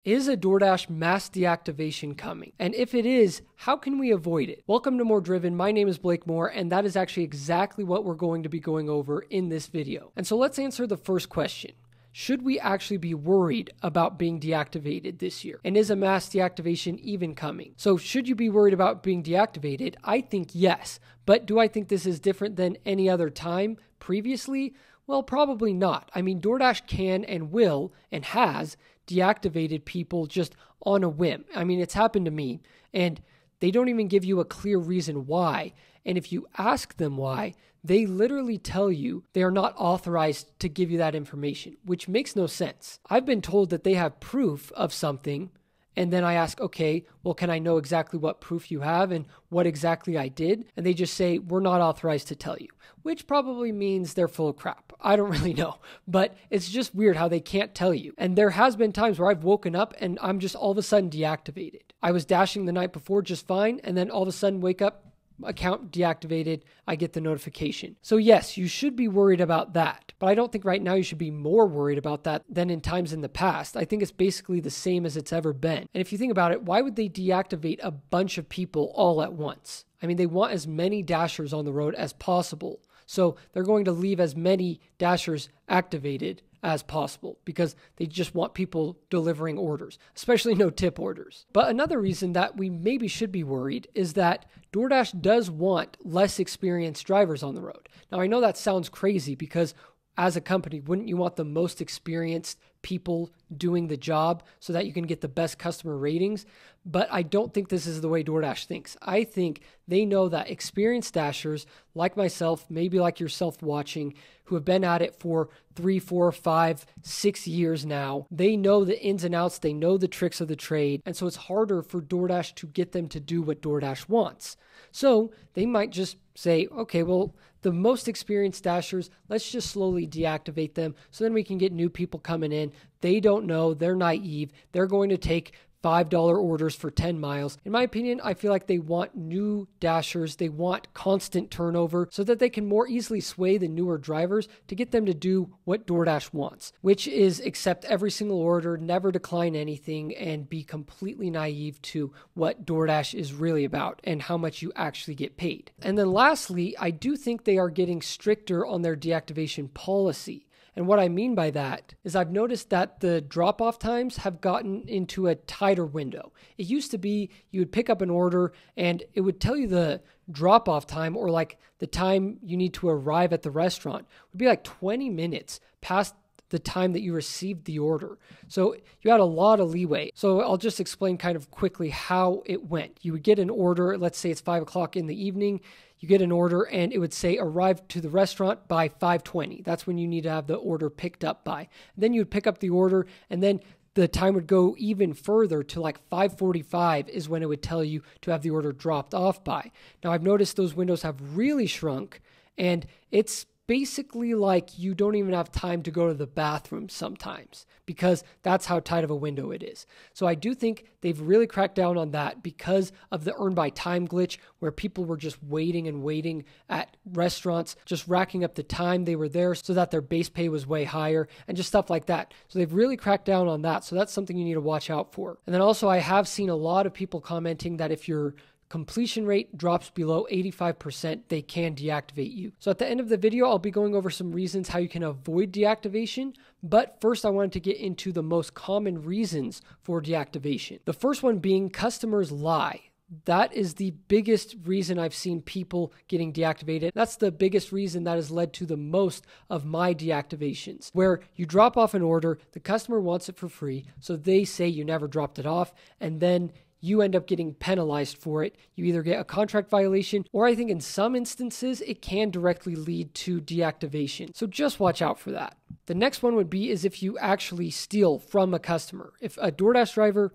Is a DoorDash mass deactivation coming? And if it is, how can we avoid it? Welcome to More Driven. My name is Blake Moore, and that is actually exactly what we're going to be going over in this video. And so let's answer the first question. Should we actually be worried about being deactivated this year? And is a mass deactivation even coming? So should you be worried about being deactivated? I think yes. But do I think this is different than any other time previously? Well, probably not. I mean, DoorDash can and will and has deactivated people just on a whim. I mean, it's happened to me, and they don't even give you a clear reason why. And if you ask them why, they literally tell you they are not authorized to give you that information, which makes no sense. I've been told that they have proof of something, and then I ask, okay, well, can I know exactly what proof you have and what exactly I did? And they just say, we're not authorized to tell you, which probably means they're full of crap. I don't really know, but it's just weird how they can't tell you. And there has been times where I've woken up and I'm just all of a sudden deactivated. I was dashing the night before just fine, and then all of a sudden wake up, account deactivated, I get the notification. So yes, you should be worried about that. But I don't think right now you should be more worried about that than in times in the past. I think it's basically the same as it's ever been. And if you think about it, why would they deactivate a bunch of people all at once? I mean, they want as many dashers on the road as possible. So they're going to leave as many dashers activated as possible because they just want people delivering orders, especially no tip orders. But another reason that we maybe should be worried is that DoorDash does want less experienced drivers on the road. Now, I know that sounds crazy because as a company, wouldn't you want the most experienced people doing the job so that you can get the best customer ratings? But I don't think this is the way DoorDash thinks. I think they know that experienced dashers like myself, maybe like yourself watching, who have been at it for 3, 4, 5, 6 years now, they know the ins and outs, they know the tricks of the trade, and so it's harder for DoorDash to get them to do what DoorDash wants. So they might just say, okay, well, the most experienced dashers, let's just slowly deactivate them so then we can get new people coming in. They don't know, they're naive, they're going to take $5 orders for 10 miles. In my opinion, I feel like they want new dashers. They want constant turnover so that they can more easily sway the newer drivers to get them to do what DoorDash wants, which is accept every single order, never decline anything, and be completely naive to what DoorDash is really about and how much you actually get paid. And then lastly, I do think they are getting stricter on their deactivation policy. And what I mean by that is I've noticed that the drop-off times have gotten into a tighter window. It used to be you would pick up an order and it would tell you the drop-off time, or like the time you need to arrive at the restaurant would be like 20 minutes past the time that you received the order. So you had a lot of leeway. So I'll just explain kind of quickly how it went. You would get an order, let's say it's 5 o'clock in the evening, you get an order and it would say arrive to the restaurant by 5:20. That's when you need to have the order picked up by. Then you would pick up the order, and then the time would go even further to like 5:45 is when it would tell you to have the order dropped off by. Now I've noticed those windows have really shrunk, and it's basically like you don't even have time to go to the bathroom sometimes because that's how tight of a window it is. So I do think they've really cracked down on that because of the earn by time glitch where people were just waiting and waiting at restaurants, just racking up the time they were there so that their base pay was way higher and just stuff like that. So they've really cracked down on that. So that's something you need to watch out for. And then also I have seen a lot of people commenting that if your completion rate drops below 85%, they can deactivate you. So at the end of the video, I'll be going over some reasons how you can avoid deactivation. But first, I wanted to get into the most common reasons for deactivation. The first one being customers lie. That is the biggest reason I've seen people getting deactivated. That's the biggest reason that has led to the most of my deactivations, where you drop off an order, the customer wants it for free, so they say you never dropped it off, and then you end up getting penalized for it. You either get a contract violation, or I think in some instances, it can directly lead to deactivation. So just watch out for that. The next one would be is if you actually steal from a customer. If a DoorDash driver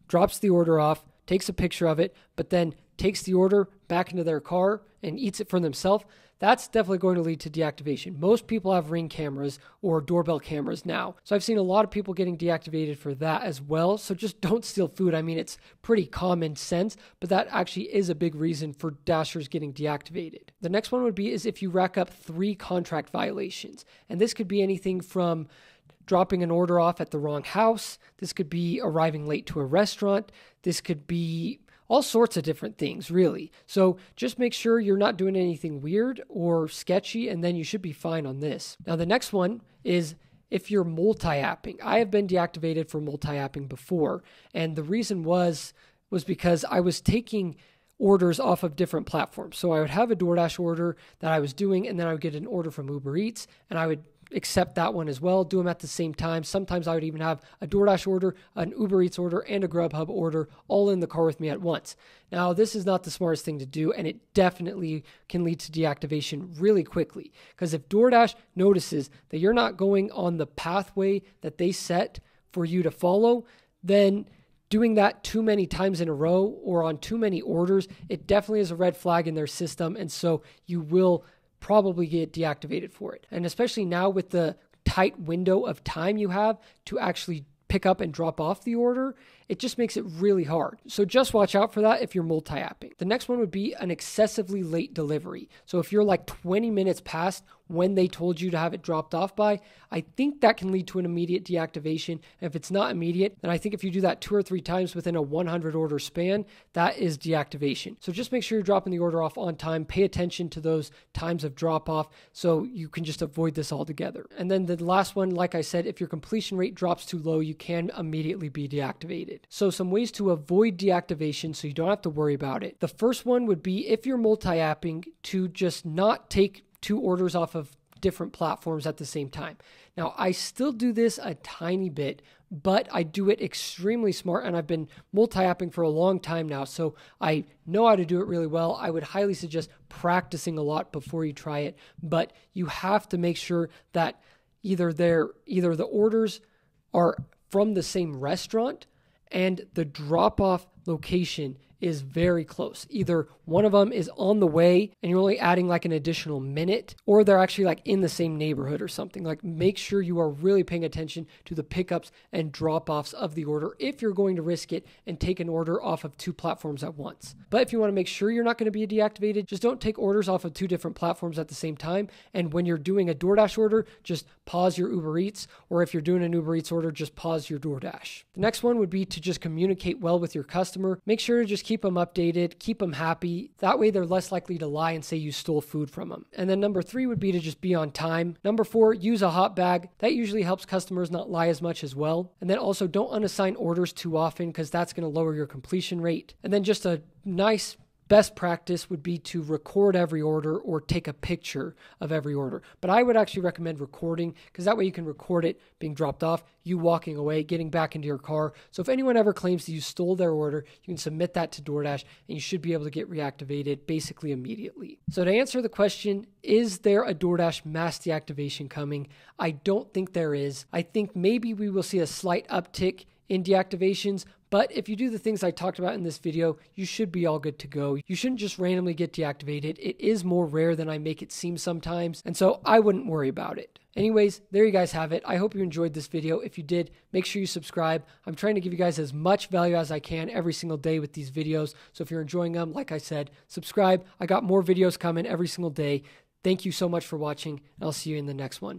drops the order off, takes a picture of it, but then takes the order back into their car and eats it for themselves, that's definitely going to lead to deactivation. Most people have Ring cameras or doorbell cameras now. So I've seen a lot of people getting deactivated for that as well. So just don't steal food. I mean, it's pretty common sense, but that actually is a big reason for dashers getting deactivated. The next one would be is if you rack up 3 contract violations. And this could be anything from dropping an order off at the wrong house. This could be arriving late to a restaurant. This could be all sorts of different things, really. So just make sure you're not doing anything weird or sketchy, and then you should be fine on this. Now, the next one is if you're multi-apping. I have been deactivated for multi-apping before, and the reason was because I was taking orders off of different platforms. So I would have a Doordash order that I was doing, and then I would get an order from Uber Eats, and I would accept that one as well, do them at the same time. Sometimes I would even have a Doordash order, an Uber Eats order, and a Grubhub order all in the car with me at once. Now, this is not the smartest thing to do, and it definitely can lead to deactivation really quickly. Because if Doordash notices that you're not going on the pathway that they set for you to follow, then doing that too many times in a row or on too many orders, it definitely is a red flag in their system, and so you will probably get deactivated for it. And especially now with the tight window of time you have to actually pick up and drop off the order, it just makes it really hard. So just watch out for that if you're multi-apping. The next one would be an excessively late delivery. So if you're like 20 minutes past when they told you to have it dropped off by, I think that can lead to an immediate deactivation. And if it's not immediate, then I think if you do that 2 or 3 times within a 100 order span, that is deactivation. So just make sure you're dropping the order off on time. Pay attention to those times of drop off so you can just avoid this altogether. And then the last one, like I said, if your completion rate drops too low, you can immediately be deactivated. So some ways to avoid deactivation so you don't have to worry about it. The first one would be if you're multi-apping to just not take 2 orders off of different platforms at the same time. Now, I still do this a tiny bit, but I do it extremely smart, and I've been multi-apping for a long time now, so I know how to do it really well. I would highly suggest practicing a lot before you try it, but you have to make sure that either the orders are from the same restaurant and the drop-off location is very close. Either one of them is on the way and you're only adding like an additional minute, or they're actually like in the same neighborhood or something. Like, make sure you are really paying attention to the pickups and drop-offs of the order if you're going to risk it and take an order off of 2 platforms at once. But if you want to make sure you're not going to be deactivated, just don't take orders off of 2 different platforms at the same time. And when you're doing a Doordash order, just pause your Uber Eats, or if you're doing an Uber Eats order, just pause your Doordash. The next one would be to just communicate well with your customer. Make sure to just keep them updated, keep them happy. That way they're less likely to lie and say you stole food from them. And then number 3 would be to just be on time. Number 4, use a hot bag. That usually helps customers not lie as much as well. And then also don't unassign orders too often, because that's going to lower your completion rate. And then just a nice best practice would be to record every order or take a picture of every order. But I would actually recommend recording, because that way you can record it being dropped off, you walking away, getting back into your car. So if anyone ever claims that you stole their order, you can submit that to Doordash and you should be able to get reactivated basically immediately. So to answer the question, is there a Doordash mass deactivation coming? I don't think there is. I think maybe we will see a slight uptick in deactivations, but if you do the things I talked about in this video, you should be all good to go. You shouldn't just randomly get deactivated. It is more rare than I make it seem sometimes, and so I wouldn't worry about it. Anyways, there you guys have it. I hope you enjoyed this video. If you did, make sure you subscribe. I'm trying to give you guys as much value as I can every single day with these videos, so if you're enjoying them, like I said, subscribe. I got more videos coming every single day. Thank you so much for watching, and I'll see you in the next one.